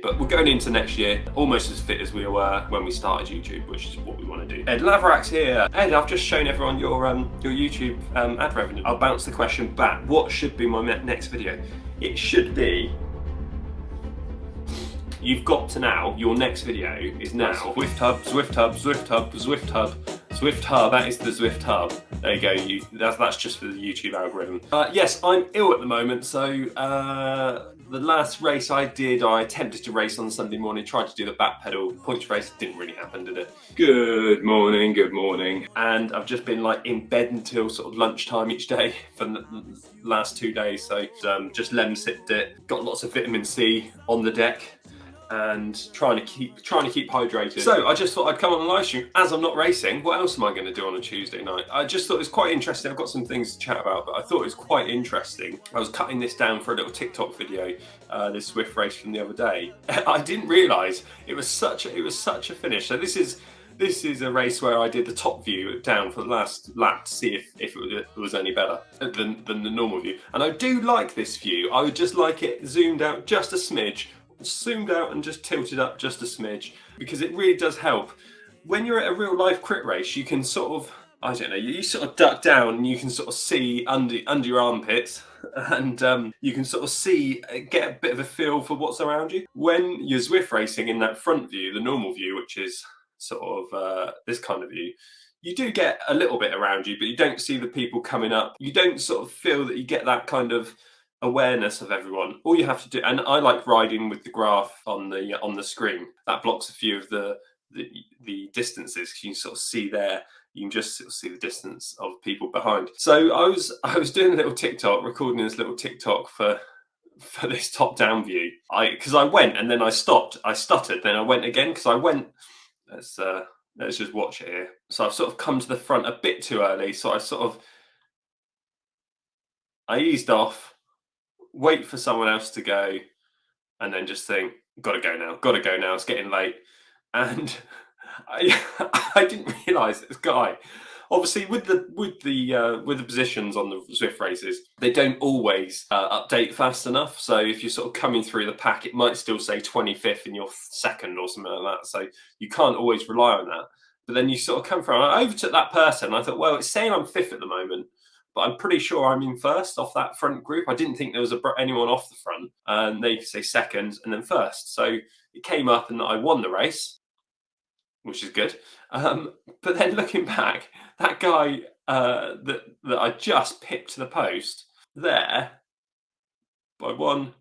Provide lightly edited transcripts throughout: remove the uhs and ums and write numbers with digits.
but we're going into next year almost as fit as we were when we started YouTube, which is what we want to do. Ed Laverack's here. Ed, I've just shown everyone your YouTube ad revenue. I'll bounce the question back. What should be my next video? It should be, you've got to now, your next video is now Zwift Hub, Zwift Hub, Zwift Hub, Zwift Hub, Zwift Hub. That is the Zwift Hub. There you go. That's just for the YouTube algorithm. Yes, I'm ill at the moment, so the last race I did, I attempted to race on Sunday morning, tried to do the back pedal points race, didn't really happen, did it? Good morning, good morning. And I've just been like in bed until sort of lunchtime each day for the last 2 days, so just lemon sipped it, got lots of vitamin C on the deck, and trying to keep hydrated. So I just thought I'd come on a live stream as I'm not racing. What else am I going to do on a Tuesday night? I just thought it was quite interesting. I've got some things to chat about, but I thought it was quite interesting. I was cutting this down for a little TikTok video, this Zwift race from the other day. I didn't realise it was such a finish. So this is a race where I did the top view down for the last lap to see if it was any better than the normal view. And I do like this view. I would just like it zoomed out just a smidge, zoomed out and just tilted up just a smidge, because it really does help. When you're at a real life crit race, you can sort of, I don't know, you sort of duck down and you can sort of see under your armpits, and you can sort of see, get a bit of a feel for what's around you. When you're Zwift racing in that front view, the normal view, which is sort of this kind of view, you do get a little bit around you, but you don't see the people coming up. You don't sort of feel that you get that kind of awareness of everyone. All you have to do, and I like riding with the graph on the screen. That blocks a few of the distances. You can sort of see there. You can just sort of see the distance of people behind. So I was doing a little TikTok, recording this little TikTok for this top-down view. Because I went and then I stopped. I stuttered. Then I went again because I went. Let's just watch it here. So I've sort of come to the front a bit too early. So I eased off. Wait for someone else to go, and then just think, gotta go now, it's getting late. And I didn't realise this guy, obviously with the positions on the Zwift races, they don't always update fast enough. So if you're sort of coming through the pack, it might still say 25th in your second or something like that. So you can't always rely on that. But then you sort of come through, and I overtook that person, and I thought, well, it's saying I'm 5th at the moment, but I'm pretty sure I'm in first off that front group. I didn't think there was anyone off the front. And they could say second and then first. So it came up and I won the race, which is good. But then looking back, that guy that I just pipped to the post there by 1,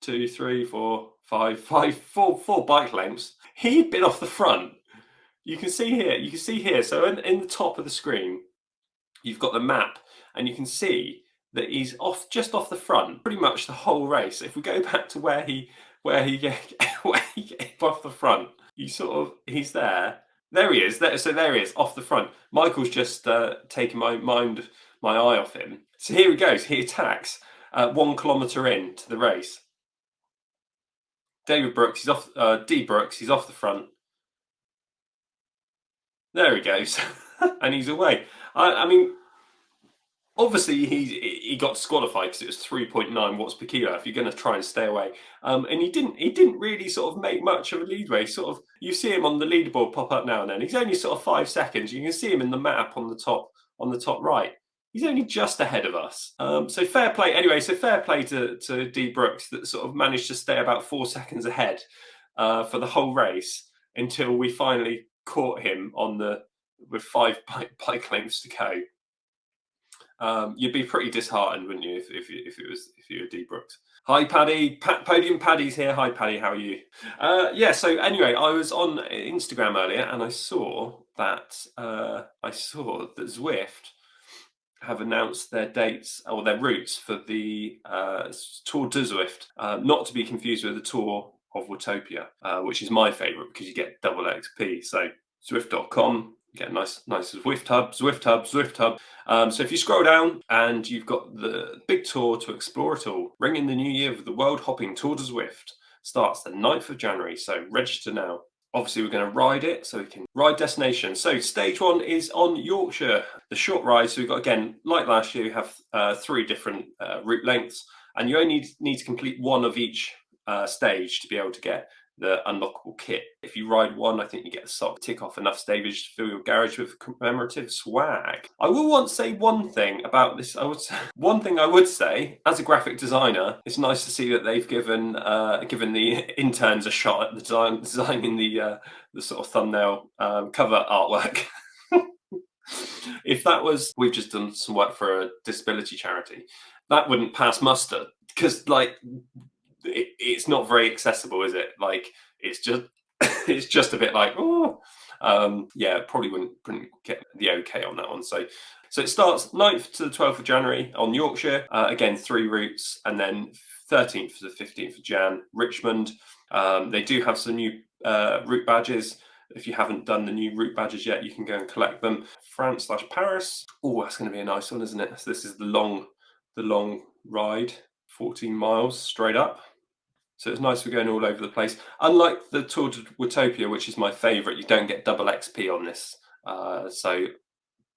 2, 3, 4, 5, 4 bike lengths, he'd been off the front. You can see here. So in the top of the screen, you've got the map. And you can see that he's just off the front pretty much the whole race. If we go back to where he came off the front, he's there. There he is. So there he is off the front. Michael's just taken my eye off him. So here he goes. He attacks 1 kilometre into the race. David Brooks, he's off. D Brooks, he's off the front. There he goes, and he's away. I mean. Obviously, he got disqualified because it was 3.9 watts per kilo. If you're going to try and stay away, and he didn't really sort of make much of a leadway. Sort of, you see him on the leaderboard pop up now and then. He's only sort of 5 seconds. You can see him in the map on the top right. He's only just ahead of us. So fair play. Anyway, so fair play to D Brooks that sort of managed to stay about 4 seconds ahead for the whole race until we finally caught him with 5 bike lengths to go. You'd be pretty disheartened, wouldn't you, if you were D Brooks. Hi Paddy, Podium Paddy's here. Hi Paddy, how are you? Yeah. So anyway, I was on Instagram earlier and I saw that Zwift have announced their dates or their routes for the Tour du Zwift, not to be confused with the Tour of Watopia, which is my favourite because you get double XP. So Zwift.com. You get a nice Zwift Hub. So if you scroll down and you've got the big tour to explore it all, ring in the new year with the world hopping Tour de Zwift. Starts the 9th of January, so register now. Obviously, we're going to ride it, so we can ride destination. So stage 1 is on Yorkshire, the short ride. So we've got, again, like last year, we have 3 different route lengths, and you only need to complete 1 of each stage to be able to get the unlockable kit. If you ride one, I think you get a sock. Tick off enough stages to fill your garage with commemorative swag. I will want to say one thing about this. One thing I would say, as a graphic designer, it's nice to see that they've given the interns a shot at the designing the sort of thumbnail cover artwork. If that was, we've just done some work for a disability charity, that wouldn't pass muster, because like it's not very accessible, is it? Like it's just it's just a bit like, oh, yeah, probably wouldn't get the okay on that one. So it starts 9th to the 12th of January on Yorkshire. Again, 3 routes, and then 13th to the 15th of Jan, Richmond. They do have some new route badges. If you haven't done the new route badges yet, you can go and collect them. France/Paris. Oh, that's going to be a nice one, isn't it? So this is the long ride, 14 miles straight up. So it's nice we're going all over the place. Unlike the Tour de Watopia, which is my favourite, you don't get double XP on this. So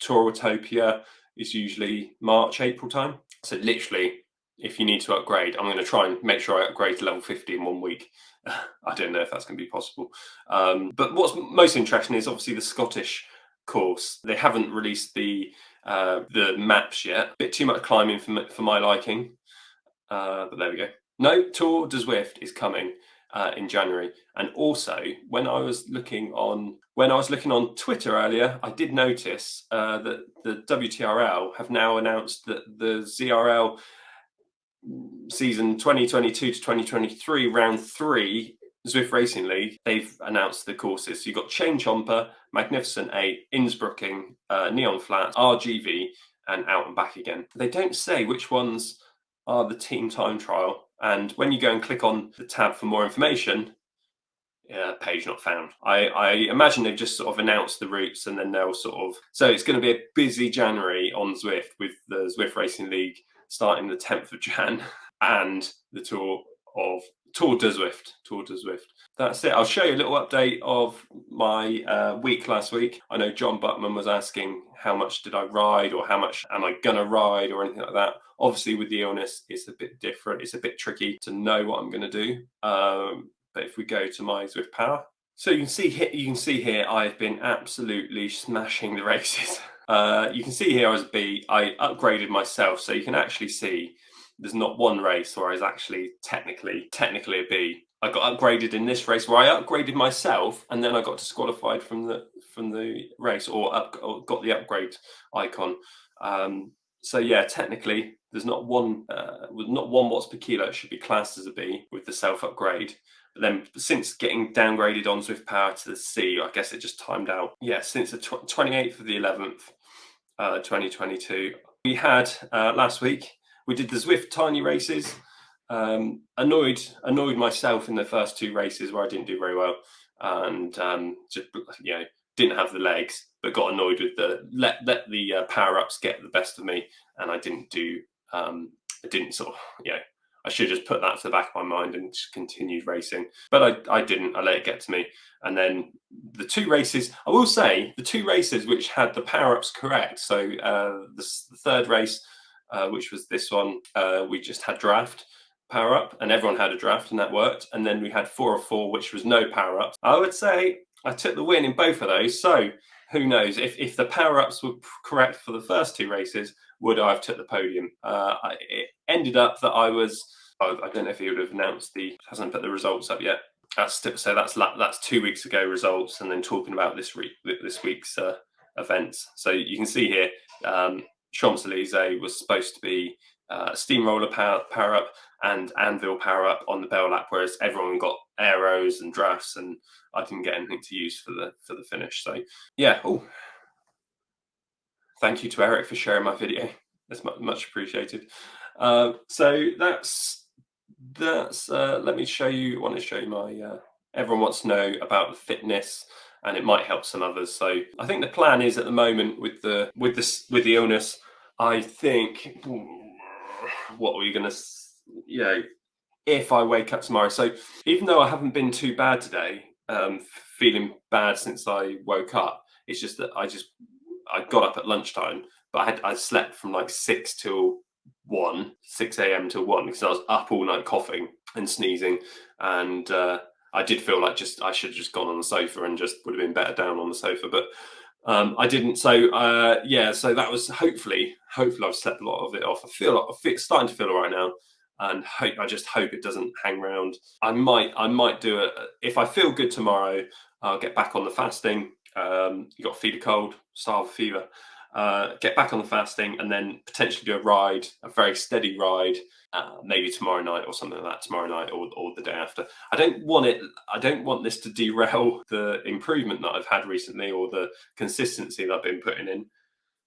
Tour Watopia is usually March, April time. So literally, if you need to upgrade, I'm going to try and make sure I upgrade to level 50 in 1 week. I don't know if that's going to be possible. But what's most interesting is obviously the Scottish course. They haven't released the maps yet. A bit too much climbing for my liking. But there we go. No, Tour de Zwift is coming in January. And also, when I was looking on Twitter earlier, I did notice that the WTRL have now announced that the ZRL season 2022 to 2023 round 3 Zwift Racing League, they've announced the courses. So you've got Chain Chomper, Magnificent 8, Innsbrucking, Neon Flats, RGV, and Out and Back Again. They don't say which ones are the team time trial. And when you go and click on the tab for more information, page not found. I imagine they've just sort of announced the routes, and then they'll sort of... So it's going to be a busy January on Zwift, with the Zwift Racing League starting the 10th of Jan and the Tour de Zwift. That's it. I'll show you a little update of my week last week. I know John Buckman was asking how much did I ride, or how much am I gonna ride, or anything like that. Obviously with the illness, it's a bit different. It's a bit tricky to know what I'm gonna do. But if we go to my Zwift Power, so you can see here I've been absolutely smashing the races. You can see here I was a B. I upgraded myself, so you can actually see there's not one race where I was actually technically a B. I got upgraded in this race where I upgraded myself, and then I got disqualified from the race, or got the upgrade icon. So yeah, technically there's not one watts per kilo. It should be classed as a B with the self upgrade. But then since getting downgraded on Zwift Power to the C, I guess it just timed out. Yeah, since the 28th of the 11th, 2022, we had last week. We did the Zwift tiny races. Annoyed myself in the first 2 races where I didn't do very well, and just didn't have the legs, but got annoyed with the let the power ups get the best of me, and I didn't do. I didn't sort of I should just put that to the back of my mind and just continued racing, but I didn't. I let it get to me, and then the 2 races. I will say the 2 races which had the power ups correct. So the 3rd race, which was this one, we just had draft power up, and everyone had a draft, and that worked. And then we had 4 of 4, which was no power ups. I would say I took the win in both of those. So who knows if the power ups were correct for the first 2 races, would I have took the podium? It ended up that I was. I don't know if he would have announced hasn't put the results up yet. That's 2 weeks ago results, and then talking about this week's events. So you can see here, Champs-Élysées was supposed to be steamroller power up and anvil power up on the bell lap, whereas everyone got aeros and drafts, and I didn't get anything to use for the finish. So yeah. Oh, thank you to Eric for sharing my video. That's much appreciated. So that's let me show you. I want to show you my. Everyone wants to know about the fitness, and it might help some others. So I think the plan is, at the moment, with the illness, I think, what are we going to, if I wake up tomorrow. So even though I haven't been too bad today, feeling bad since I woke up, it's just that I got up at lunchtime, but I slept from like 6 a.m. till 1, because I was up all night coughing. and sneezing, and I did feel like I should have just gone on the sofa and just would have been better down on the sofa, but I didn't. So yeah, so that was hopefully I've slept a lot of it off. I'm starting to feel all right now, and I just hope it doesn't hang around. I might do it if I feel good tomorrow. I'll get back on the fasting. You got to feed a cold, starve a fever. Get back on the fasting, and then potentially do a very steady ride, maybe tomorrow night or something like that. Tomorrow night or the day after. I don't want this to derail the improvement that I've had recently or the consistency that I've been putting in.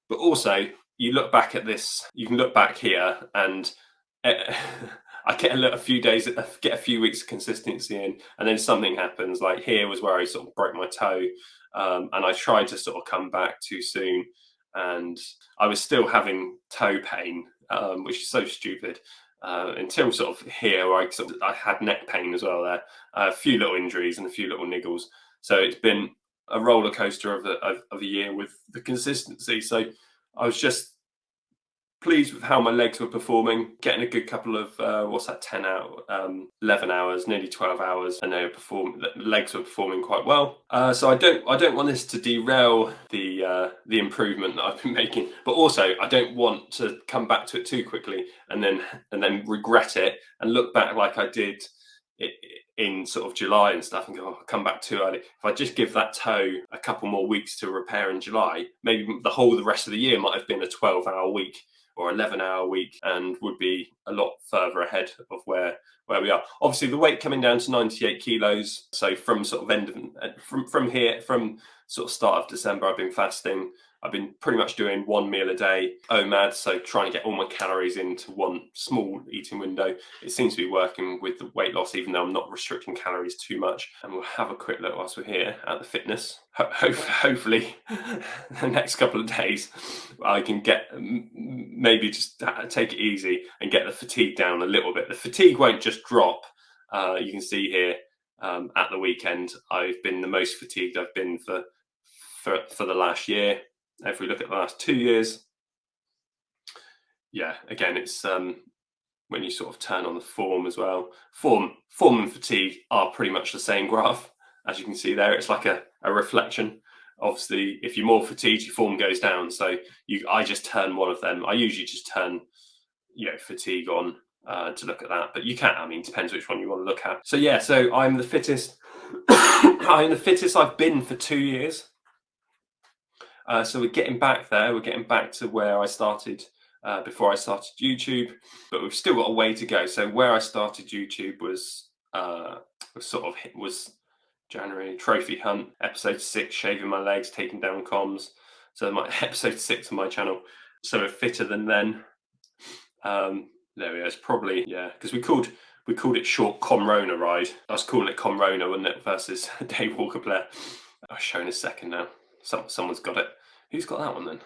But also, you look back at this. You can look back here, and I get a few weeks of consistency in, and then something happens. Like here was where I sort of broke my toe, and I tried to sort of come back too soon, and I was still having toe pain, which is so stupid. Until sort of here, where I had neck pain as well. There, a few little injuries and a few little niggles. So it's been a roller coaster of a year with the consistency. So I was just pleased with how my legs were performing, getting a good couple of 11 hours, nearly 12 hours, and the legs were performing quite well. So I don't want this to derail the improvement that I've been making, but also I don't want to come back to it too quickly and then regret it and look back like I did in sort of July and stuff and go, oh, I'll come back too early. If I just give that toe a couple more weeks to repair in July, maybe the rest of the year might have been a 12-hour week or 11-hour week, and would be a lot further ahead of where we are. Obviously, the weight coming down to 98 kilos. So from sort of from sort of start of December, I've been fasting. I've been pretty much doing one meal a day, OMAD, so trying to get all my calories into one small eating window. It seems to be working with the weight loss, even though I'm not restricting calories too much. And we'll have a quick look whilst we're here at the fitness. Hopefully, the next couple of days, I can maybe just take it easy and get the fatigue down a little bit. The fatigue won't just drop. You can see here at the weekend, I've been the most fatigued I've been for the last year. If we look at the last 2 years, yeah, again, it's when you sort of turn on the form as well. Form and fatigue are pretty much the same graph. As you can see there, it's like a reflection. Obviously, if you're more fatigued, your form goes down. So I just turn one of them. I usually just turn, fatigue on to look at that. But you can, it depends which one you want to look at. So yeah, so I'm the fittest. I'm the fittest I've been for 2 years. So we're getting back there. We're getting back to where I started before I started YouTube, but we've still got a way to go. So where I started YouTube was January trophy hunt, episode 6, shaving my legs, taking down comms. So my episode 6 on my channel. So we're fitter than then. There we go. It's probably, yeah, because we called it short Comrona ride. I was calling it Comrona, wasn't it? Versus Dave Walker Blair. I'll show in a second now. Someone's got it. Who's got that one then?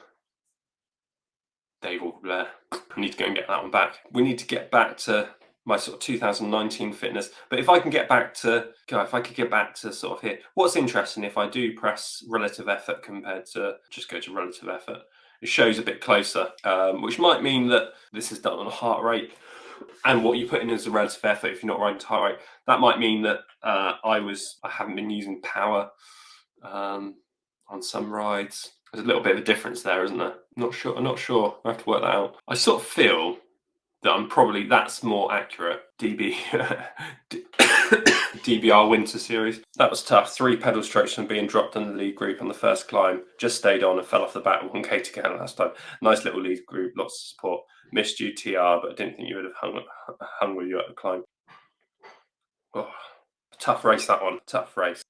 Dave Walker Blair. I need to go and get that one back. We need to get back to my sort of 2019 fitness. But if I could get back to sort of here, what's interesting, if I do press relative effort compared to just go to relative effort, it shows a bit closer, which might mean that this is done on a heart rate. And what you put in as a relative effort, if you're not riding to heart rate, that might mean that I haven't been using power on some rides. There's a little bit of a difference there, isn't there? I'm not sure. I have to work that out. I sort of feel that that's more accurate. DBR Winter Series. That was tough. 3 pedal strokes from being dropped on the lead group on the first climb. Just stayed on and fell off the back 1k to go last time. Nice little lead group, lots of support. Missed you, TR, but I didn't think you would have hung with you at the climb. Oh. Tough race, that one. Tough race.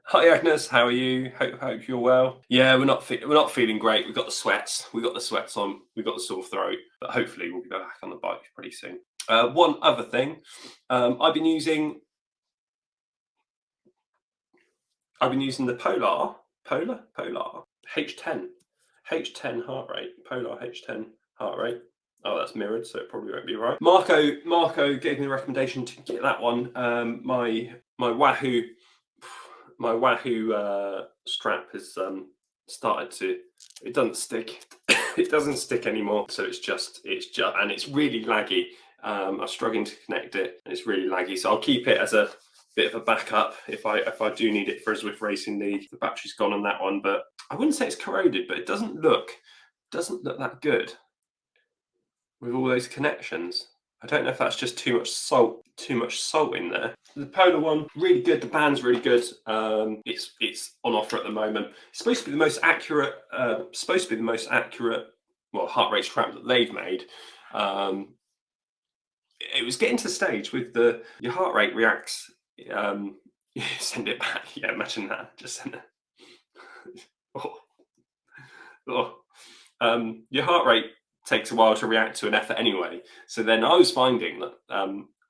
Hi Agnes, how are you? Hope you're well. Yeah, we're not feeling great. We've got the sweats. We've got the sweats on. We've got the sore throat. But hopefully we'll be back on the bike pretty soon. One other thing, I've been using the Polar H10 heart rate. Polar H10 heart rate. Oh, that's mirrored, so it probably won't be right. Marco gave me the recommendation to get that one. My Wahoo strap has started to. It doesn't stick. It doesn't stick anymore. So it's just, and it's really laggy. I'm struggling to connect it, and it's really laggy. So I'll keep it as a bit of a backup if I do need it for a Zwift Racing League. The battery's gone on that one, but I wouldn't say it's corroded, but it doesn't look that good with all those connections. I don't know if that's just too much salt in there. The Polar one, really good. The band's really good. It's on offer at the moment. It's supposed to be the most accurate. Well, heart rate strap that they've made. It was getting to the stage with your heart rate reacts. Send it back. Yeah, imagine that. Just send it. Your heart rate takes a while to react to an effort anyway. So then I was finding that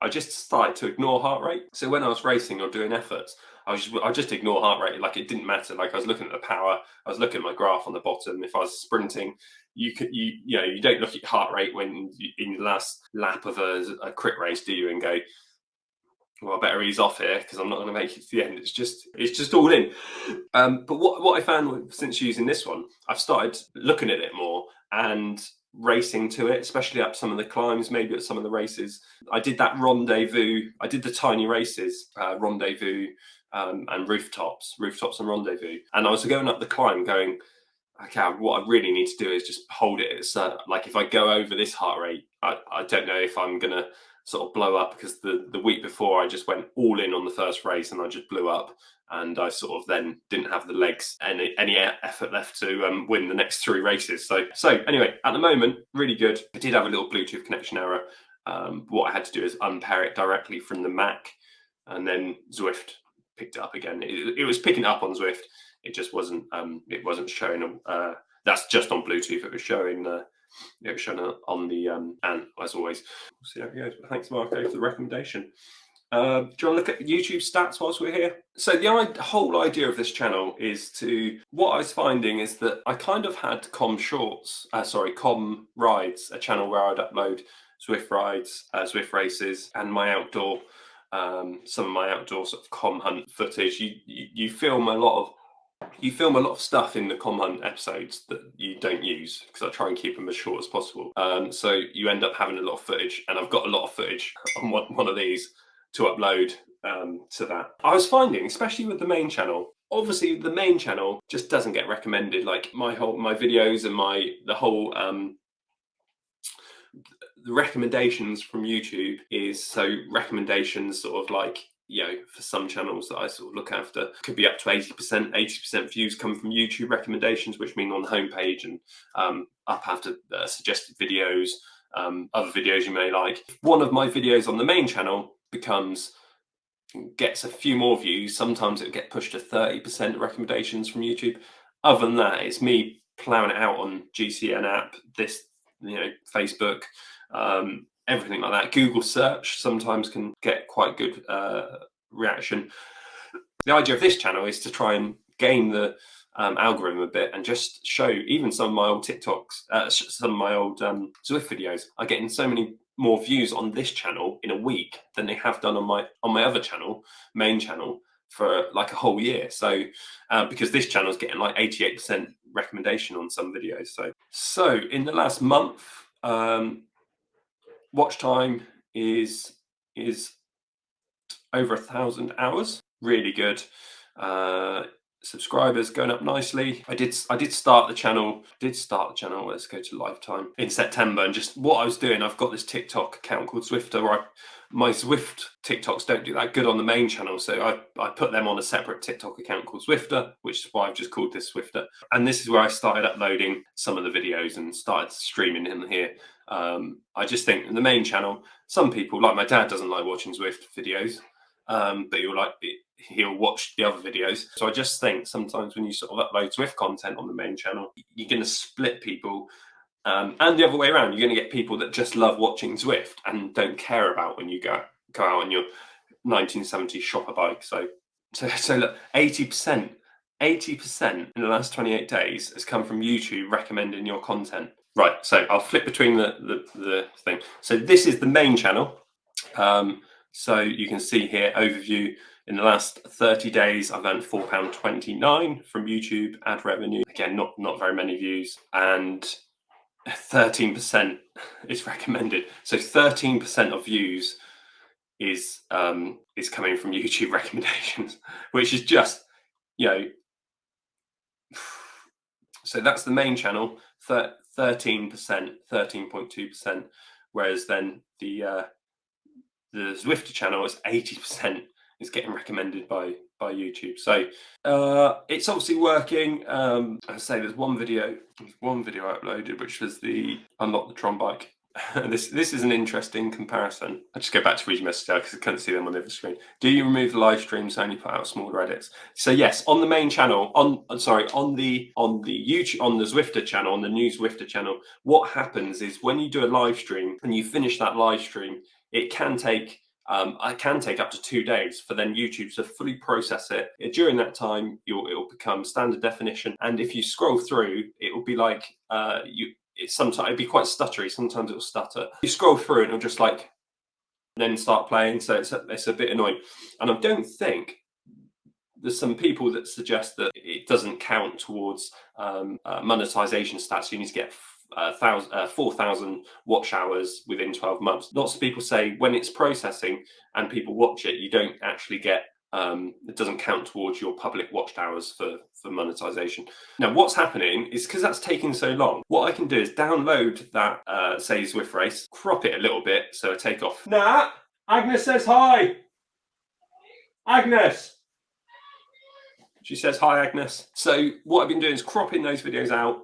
I just started to ignore heart rate. So when I was racing or doing efforts, I just ignore heart rate. Like, it didn't matter. Like, I was looking at the power, I was looking at my graph on the bottom. If I was sprinting, you don't look at heart rate when in the last lap of a crit race, do you? And go, well, I better ease off here because I'm not going to make it to the end. It's just all in. But what I found since using this one, I've started looking at it more and racing to it, especially up some of the climbs, maybe at some of the races. I did that rendezvous. I did the tiny races, rendezvous and rooftops and rendezvous. And I was going up the climb going, okay, what I really need to do is just hold it. It's like, if I go over this heart rate, I don't know if I'm going to sort of blow up, because the week before I just went all in on the first race and I just blew up, and I sort of then didn't have the legs any effort left to win the next 3 races. So anyway, at the moment, really good. I did have a little Bluetooth connection error. What I had to do is unpair it directly from the Mac, and then Zwift picked it up again. It was picking it up on Zwift. It just wasn't. It wasn't showing. That's just on Bluetooth. It was showing. It was showing on the and as always. We'll see how it goes. But thanks, Marco, for the recommendation. Do you want to look at YouTube stats whilst we're here? So the whole idea of this channel is what I was finding is that I kind of had Com Rides, a channel where I'd upload Zwift rides, Zwift races, and my outdoor, some of my outdoor sort of com hunt footage. You film a lot of stuff in the com hunt episodes that you don't use, because I try and keep them as short as possible. So you end up having a lot of footage, and I've got a lot of footage on one of these to upload to that. I was finding, especially with the main channel, obviously the main channel just doesn't get recommended. Like my videos and the recommendations from YouTube is recommendations sort of like, for some channels that I sort of look after, could be up to 80% views come from YouTube recommendations, which mean on the homepage and up after suggested videos, other videos you may like. If one of my videos on the main channel gets a few more views, sometimes it'll get pushed to 30% recommendations from YouTube. Other than that, it's me plowing it out on GCN app, Facebook, everything like that. Google search sometimes can get quite good reaction. The idea of this channel is to try and game the algorithm a bit, and just show even some of my old TikToks, some of my old Zwift videos are getting so many more views on this channel in a week than they have done on my other channel, main channel, for like a whole year. So because this channel is getting like 88% recommendation on some videos. So in the last month, watch time is over 1,000 hours. Really good. Subscribers going up nicely. I did start the channel. Let's go to lifetime in September, and just what I was doing, I've got this TikTok account called Zwifter, where my Zwift TikToks don't do that good on the main channel, so I put them on a separate TikTok account called Zwifter, which is why I've just called this Zwifter. And this is where I started uploading some of the videos and started streaming in here. I just think in the main channel, some people, like my dad, doesn't like watching Zwift videos, but he'll watch the other videos. So I just think sometimes when you sort of upload Zwift content on the main channel, you're going to split people, and the other way around. You're going to get people that just love watching Zwift and don't care about when you go out on your 1970s shopper bike. So look, 80% in the last 28 days has come from YouTube recommending your content. Right, so I'll flip between the thing. So this is the main channel. So you can see here, overview. In the last 30 days, I've earned £4.29 from YouTube ad revenue. Again, not very many views. And 13% is recommended. So 13% of views is coming from YouTube recommendations, which is just, you know, so that's the main channel, 13%, 13.2%, whereas then the Zwifter channel is 80% is getting recommended by YouTube. So it's obviously working. I say there's one video I uploaded, which was the unlock the Tron bike. This is an interesting comparison. I just go back to read your message because I couldn't see them on the other screen. Do you remove the live streams and only put out smaller edits? So yes, on the main channel, on the YouTube, on the Zwifter channel, on the new Zwifter channel, what happens is when you do a live stream and you finish that live stream, it can take up to 2 days for then YouTube to fully process it. During that time, it'll become standard definition, and if you scroll through, it will be like sometimes it'd be quite stuttery. Sometimes it'll stutter. You scroll through, and it'll just like then start playing. So it's a bit annoying. And I don't think there's some people that suggest that it doesn't count towards monetization stats. You need to get 4,000 watch hours within 12 months. Lots of people say when it's processing and people watch it, you don't actually get it doesn't count towards your public watched hours for monetization. Now what's happening is because that's taking so long, what I can do is download that say Zwift race, crop it a little bit so I take off. Nah, Agnes says hi. Agnes. She says hi, Agnes. So what I've been doing is cropping those videos out,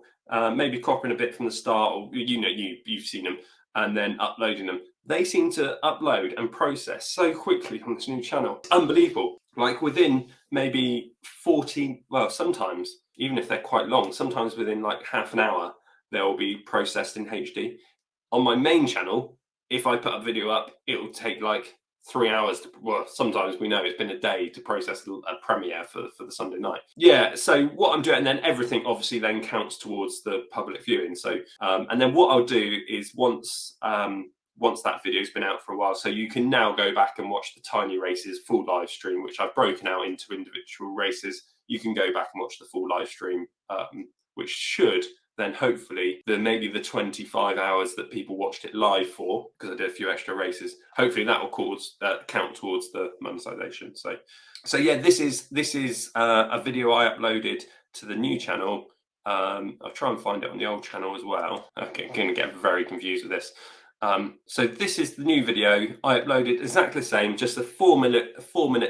maybe cropping a bit from the start, or you've seen them, and then uploading them. They seem to upload and process so quickly on this new channel. It's unbelievable. Like within maybe 14, well, sometimes, even if they're quite long, sometimes within like half an hour, they'll be processed in HD. On my main channel, if I put a video up, it will take like 3 hours to, well, sometimes we know it's been a day to process a premiere for the Sunday night. Yeah, so what I'm doing, and then everything obviously then counts towards the public viewing. So and then what I'll do is once that video's been out for a while, so you can now go back and watch the Tiny Races full live stream, which I've broken out into individual races. You can go back and watch the full live stream, which should then hopefully maybe the 25 hours that people watched it live for, because I did a few extra races, hopefully that will count towards the monetization. So yeah, this is a video I uploaded to the new channel. I'll try and find it on the old channel as well. Okay, I'm going to get very confused with this. So this is the new video I uploaded, exactly the same, just a 4 minute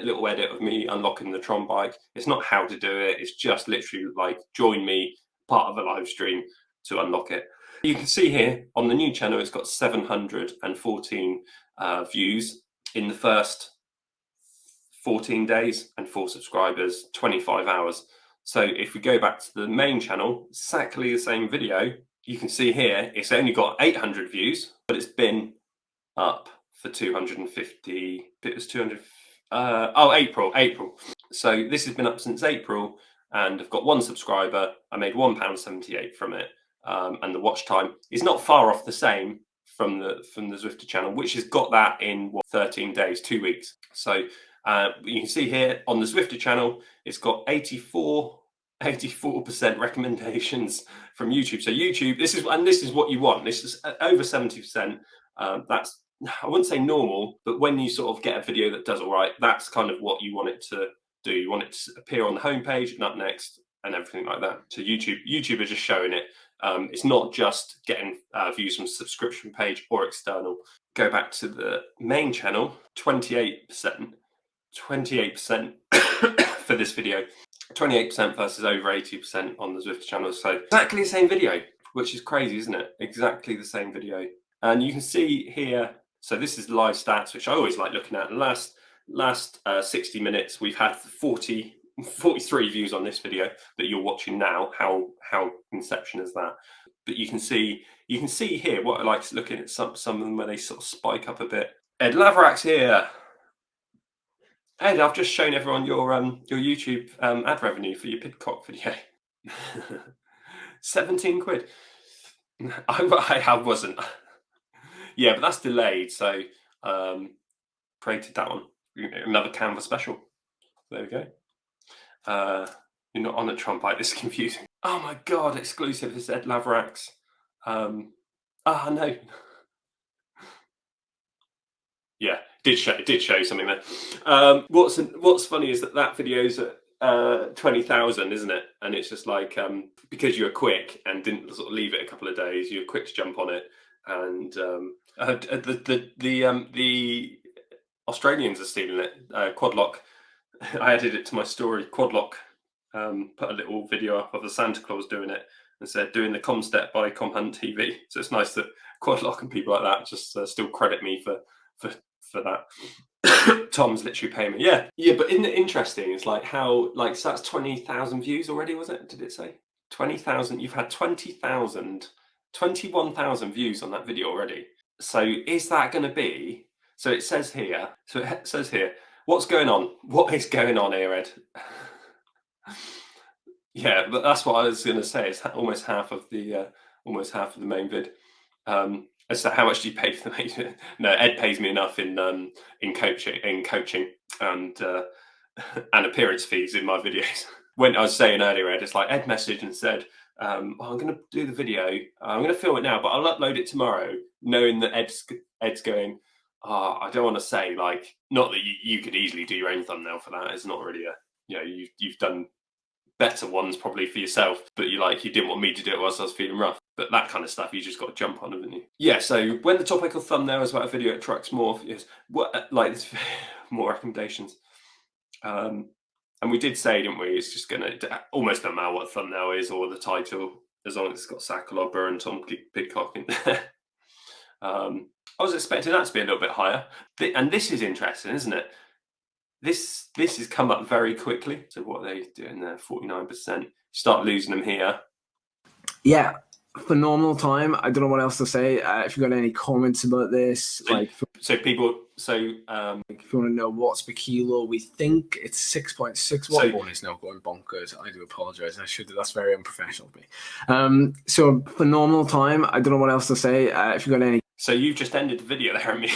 little edit of me unlocking the Tron bike. It's not how to do it, it's just literally like join me, part of a live stream to unlock it. You can see here on the new channel it's got 714 views in the first 14 days and 4 subscribers, 25 hours. So if we go back to the main channel, exactly the same video, you can see here it's only got 800 views, but it's been up for 250. It was 200. April. So this has been up since April, and I've got 1 subscriber. I made £1.78 from it, and the watch time is not far off the same from the Zwifter channel, which has got that in 13 days, 2 weeks. So you can see here on the Zwifter channel, it's got 84% recommendations from YouTube. So YouTube, this is what you want. This is over 70%. That's, I wouldn't say normal, but when you sort of get a video that does all right, that's kind of what you want it to do. You want it to appear on the homepage and up next and everything like that. So YouTube are just showing it. It's not just getting views from subscription page or external. Go back to the main channel, 28% for this video. 28% versus over 80% on the Zwift channel. So exactly the same video, which is crazy, isn't it? Exactly the same video. And you can see here, so this is live stats, which I always like looking at. Last 60 minutes, we've had 43 views on this video that you're watching now. How inception is that? But you can see here what I like is looking at some of them where they sort of spike up a bit. Ed Laverack's here. Ed, I've just shown everyone your YouTube ad revenue for your Pidcock video. 17 quid. I wasn't. Yeah, but that's delayed, so created that one. Another Canva special. There we go. You're not on a Tron bike, this is confusing. Oh my god, exclusive is Ed Laverack's No. Yeah, did show something there. What's funny is that video's at 20,000, isn't it? And it's just like because you were quick and didn't sort of leave it a couple of days, you were quick to jump on it, and the Australians are stealing it. Quadlock, I added it to my story. Quadlock put a little video up of the Santa Claus doing it and said doing the Com Step by Com Hunt TV. So it's nice that Quadlock and people like that just still credit me for that. Tom's literally paying me. Yeah, but isn't it interesting? It's like how so that's 20,000 views already, was it? Did it say 20,000? You've had 20,000, 21,000 views on that video already. So is that going to be? So it says here. So it says here. What's going on? What is going on here, Ed? Yeah, but that's what I was going to say. It's almost half of the main vid. As to how much do you pay for the main? No, Ed pays me enough in coaching and and appearance fees in my videos. When I was saying earlier, Ed, it's like Ed messaged and said, I'm going to do the video. I'm going to film it now, but I'll upload it tomorrow, knowing that Ed's going. I don't want to say like, not that you could easily do your own thumbnail for that. It's not really you've done better ones probably for yourself, but you didn't want me to do it whilst I was feeling rough. But that kind of stuff you just got to jump on, haven't you? Yeah. So when the topic of thumbnail is about a video, it attracts more more recommendations. And we did say, didn't we? It's just gonna almost no matter what thumbnail is or the title, as long as it's got Sakalobber and Tom Pidcock in there. I was expecting that to be a little bit higher, and this is interesting, isn't it? This has come up very quickly. So what are they doing there? 49%. Start losing them here. Yeah, phenomenal time. I don't know what else to say. If you've got any comments about this, if you want to know what's per kilo, we think it's 6.6. What one is now going bonkers? I do apologize. That's very unprofessional of me. So phenomenal time. I don't know what else to say. If you've got any. So you've just ended the video there, haven't you?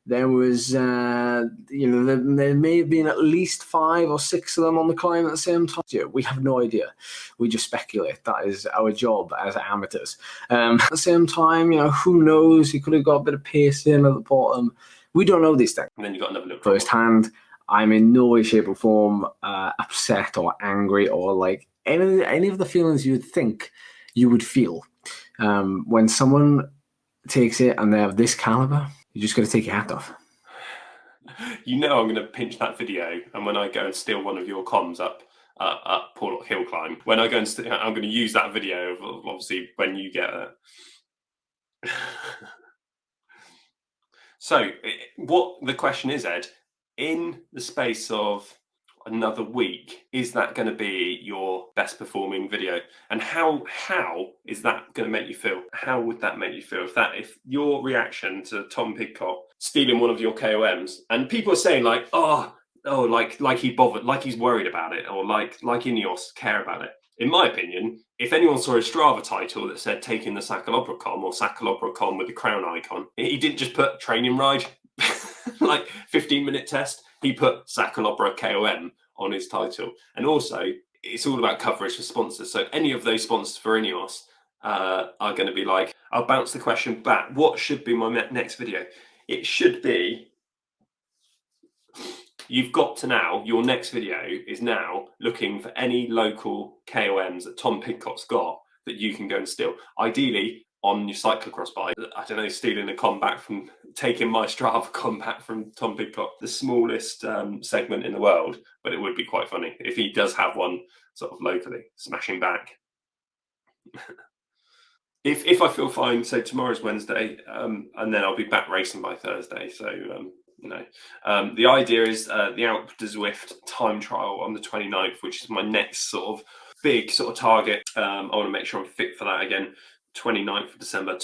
There was, there may have been at least 5 or 6 of them on the climb at the same time. We have no idea. We just speculate. That is our job as amateurs. At the same time, who knows? He could have got a bit of pace in at the bottom. We don't know these things. And then you got another look firsthand. I'm in no way, shape, or form upset or angry or like any of the feelings you would think you would feel when someone takes it and they have this caliber. You just got to take your hat off. I'm going to pinch that video, and when I go and steal one of your comms up Portlock Hill Climb, when I go and I'm going to use that video of obviously when you get it. So, what the question is, Ed, in the space of another week, is that going to be your best performing video? And how is that going to make you feel? How would that make you feel if your reaction to Tom Pidcock stealing one of your KOMs, and people are saying like he bothered, like he's worried about it, or like Ineos care about it. In my opinion, if anyone saw a Strava title that said taking the Sakalobber Com or Sakalobber Com with the crown icon, he didn't just put training ride, like 15-minute test. He put Sakalobber KOM on his title. And also, it's all about coverage for sponsors. So any of those sponsors for Ineos are going to be like, I'll bounce the question back. What should be my next video? It should be, you've got to now, your next video is now looking for any local KOMs that Tom Pidcock's got that you can go and steal. Ideally, on your cyclocross bike, I don't know, stealing a combat from, taking my Strava combat from Tom Pidcock, the smallest segment in the world, but it would be quite funny if he does have one sort of locally, smashing back. If I feel fine, so tomorrow's Wednesday, and then I'll be back racing by Thursday, so the idea is the Alpe du Zwift time trial on the 29th, which is my next sort of big sort of target. I want to make sure I'm fit for that again. 29th of December,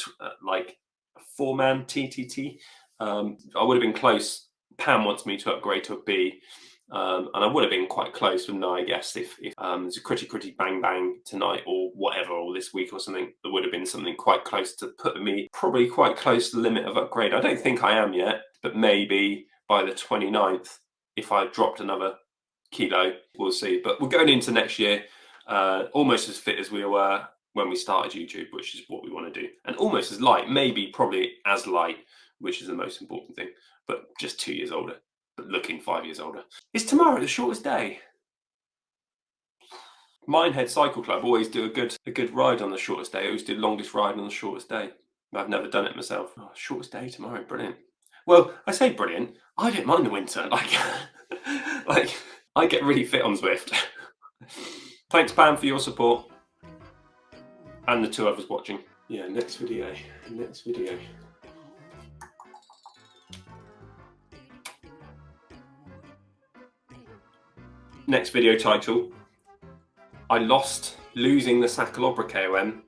like a 4-man TTT. I would have been close. Pam wants me to upgrade to a B, and I would have been quite close, wouldn't I guess, if there's a critty bang bang tonight or whatever, or this week or something, there would have been something quite close to putting me probably quite close to the limit of upgrade. I don't think I am yet, but maybe by the 29th, if I dropped another kilo, we'll see. But we're going into next year almost as fit as we were when we started YouTube, which is what we want to do. And almost as light, maybe probably as light, which is the most important thing, but just 2 years older, but looking 5 years older. Is tomorrow the shortest day? Minehead Cycle Club always do a good ride on the shortest day. I always do longest ride on the shortest day. I've never done it myself. Oh, shortest day tomorrow, brilliant. Well, I say brilliant. I don't mind the winter. Like I get really fit on Zwift. Thanks, Pam, for your support, and the 2 others watching. Yeah, next video. Next video title: I lost losing the Sacalobra KOM,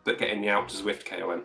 but getting the Alpe du Zwift KOM.